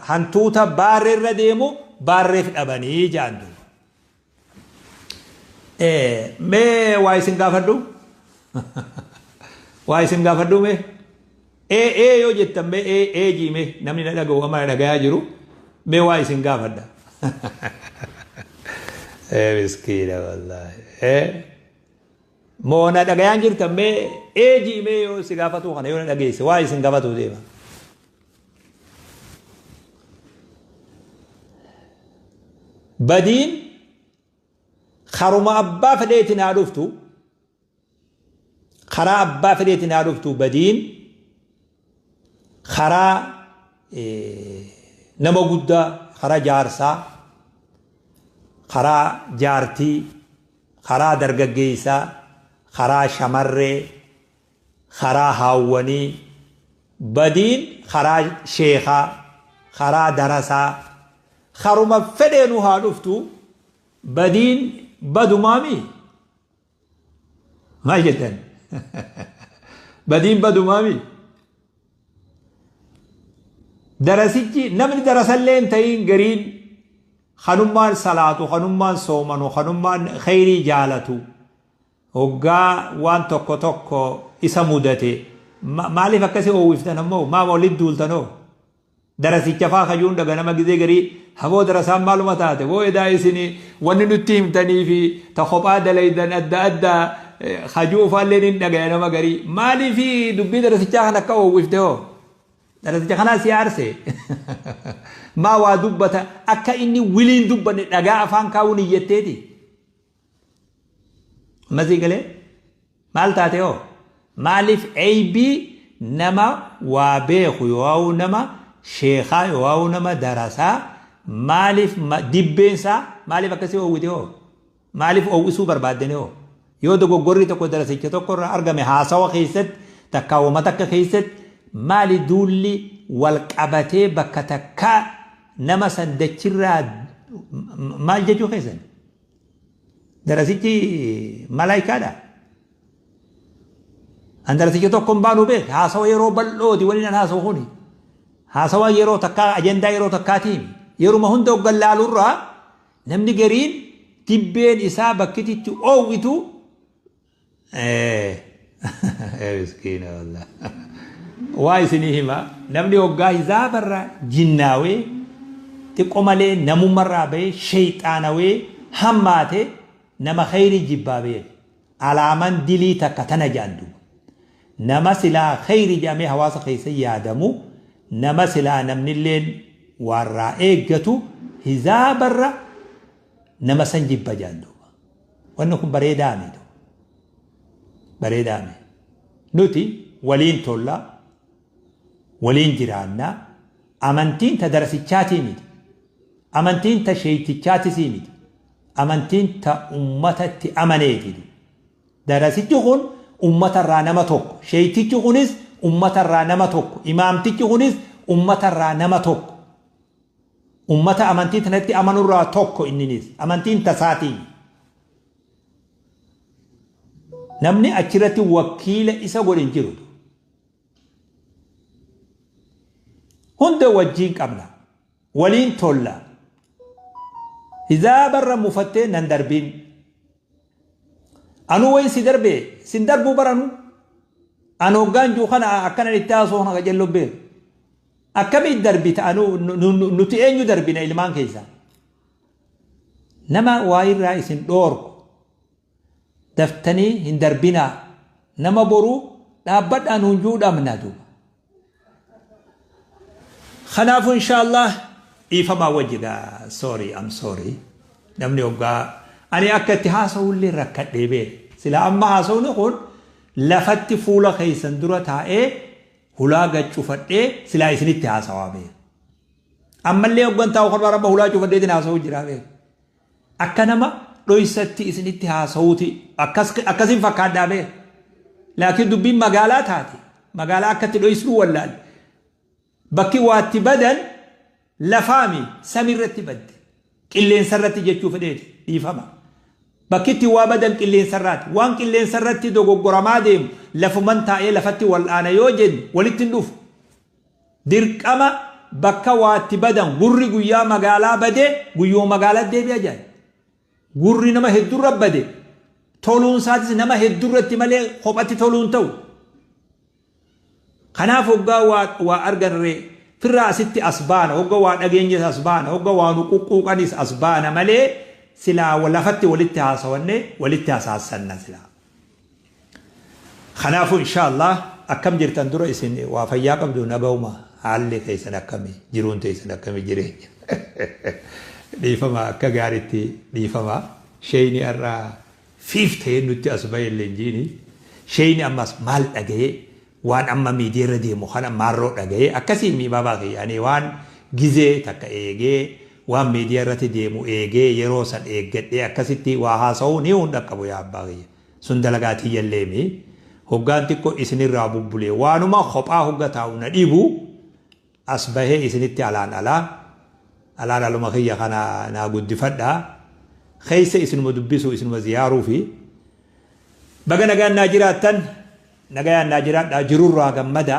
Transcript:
hantuuta baarreerra deemu baarreef dhabanii jaandu. Mee waa isin gaafadhu? Waa isin gaafadhu mee? Yoo jettan mee jiime namni na dhaga'u amma na dhagayaa jiru mee waa isin gaafadha? Miskiina wallaahi. Moo na dhagayaan jirtan mee jiime yoo si gaafatu kana yoo na dhageesse waa isin gaafatu deema. Badiin karuma abbaa fedheetiin haa dhuftu karaa abbaa fedheetiin haa dhuftu badiin karaa nama guddaa karaa jaarsaa karaa jaartii karaa dargaggeessaa karaa shamarree karaa haawwanii badiin karaa sheekaa karaa darasaa karuma fedheenu haa dhuftu badiin badumaami maal jettan badiin badumaami darasichi namni darasallee hin ta'in gariin kanummaan salaatu kanummaan soomanu kanummaan khayrii jaalatu hoggaa waan tokko tokko isa mudate maaliif akkasii oowwiftan ammoo maama walitti duultanoo darasicha faa kajuun daga nama gizee garii haboo darasaan maaluma taate boo edaa isini wanni nutti himtanii fi ta kophaa dalaydan adda addaa kajuu ufaalleen hin dhagaya nama garii maaliif dubbii darasichaa kan akka oowwifte hoo darasicha kanaa si aarse maa waa dubbata akka inni wiliin dubbanne dhagaa afaan kaawun iyyatteeti mazii galee maal taate hoo maaliif eeybii nama waa beeku yoo nama sheekhaa yoo nama darasaa maaliif dibbeensaa maaliif akkasii oowwite hoo maaliif oowwisuu barbaaddene hoo yoo dogoggorri tokko darasicha tokko irraa argame haasawa keessatti takkaa uummata akka keessatti maali duulli wal qabatee bakka takkaa nama san dachirraa maal jechuu keessan darasichi malaayikaadha an darasicha tokko hin baanu beek haasawa yeroo bal'ooti waliin an haasawa kuni haasawa yeroo takkaa ajendaa yeroo takkaatiin yeruma hunda hoggan laalurraa namni gariin dibbeen isaa bakkititti oowwitu miskiina wallah waa isinii hima namni hoggaa hizaabarraa jinnaawee xiqqoo malee namummarraa bahee shayxaanawee hammaate nama khayrii jibbaa bahee alaaman dilii takka tana jaandu nama silaa khayrii jaamee hawaasa keessa yaadamu nama silaa namnilleen warraa eeggatu hizaabarra nama san jibba jaandu wanni kun bareedaame bareedaame nuti waliin tollaa waliin jiraannaa amantiin ta darasichaatii miti amantiin ta sheeytichaatisii miti amantiin ta ummatatti amaneeti darasichi kun ummatarraa nama tokko sheeytichi kunis ummatarraa nama tokko imaamtichi kunis ummatarraa nama tokko ummata amantii tanatti amanurraa tokko inninis amantiin tasaatii namni achirratti wakiila isa godhin jiru hunda wajjiin qabna waliin tolla hizaabarra mufattee nan darbiin anu wayin si darbe sin darbuu baranu anu hoggaan juu kana akkana itti haasoo kana qajello beeku akkamitti darbita anu nuti eenyu darbina ilmaan keessa nama waa irraa isin dhoorku daftanii hin darbinaa nama boruu dhaabbadhaan hunjuu dhabna duuba khanaafu inshaallah dhiifamaa wajjigaa sorry namni hoggaa ani akka itti haasawullee rakkadhee beek sila amma haasawni kun lafatti fuula keessan dura taa'ee hulaa gaccufadhee silaa isinitti haasawaa beek ammallee hoggan taa'u kan rabba hulaa cufadheetiin haasawuu jiraa beek akka nama dhoysatti isinitti haasawuuti akkasin fakkaadhaa beek laakiin dubbiin magaalaa taate magaalaa akkatti dhoysnuu wallaal bakki waatti badan lafaami samirratti badde qilleensarratti jechuu fedheeti dhiifama bakkitti waa badan qilleensarraati waan qilleensarratti dogoggoramaa deemu lafuman taa'ee lafatti wal'aana yoo jennu walitti hin dhufu dirqama bakka waatti badan gurri guyyaa magaalaa bade guyyoo magaalaa deebi'a jaan gurri nama heddurra bade toluun isaatis nama heddurratti malee kophatti toluun ta'u kanaaf hoggaa waa arganre firraa asitti asbaana hoggaa waa dhageenyas asbaana hoggaa waa nuquqquuqanis asbaana malee silaa lafatti walitti haasawanne walitti haasaasanna silaa kanaaf inshallah akkam jirtan dura isin waa fayyaa qabdu nagauma haalli keessan akkami jiruun teessan akkami jireenya dhiifama akka gaaritti dhiifama shayni irraa fiiftee nutti asba'e leenjiini shayni ammas maal dhaga'ee waan amma miidiyaarra deemu kana maarroo dhaga'ee akkasii miibabaa yaani waan gizee takka eegee waan miidiyaarratti deemu eegee yeroo san eeggadhee akkasitti waa haasa'uu ni hunda qabu yaa abbaa kiyya sun dalagaatii jalleemi hoggaan xiqqoo isinirraa bubbulee waanuma kophaa hogga taa'u na dhibu asbahee isinitti alaan aluma kiyya kana naa guddifadhaa keessa isinuma dubbisuu isinuma ziyaaruu fi baga nagaan naa jiraattan nagayaan naa jiraadhaa jirurraa gammada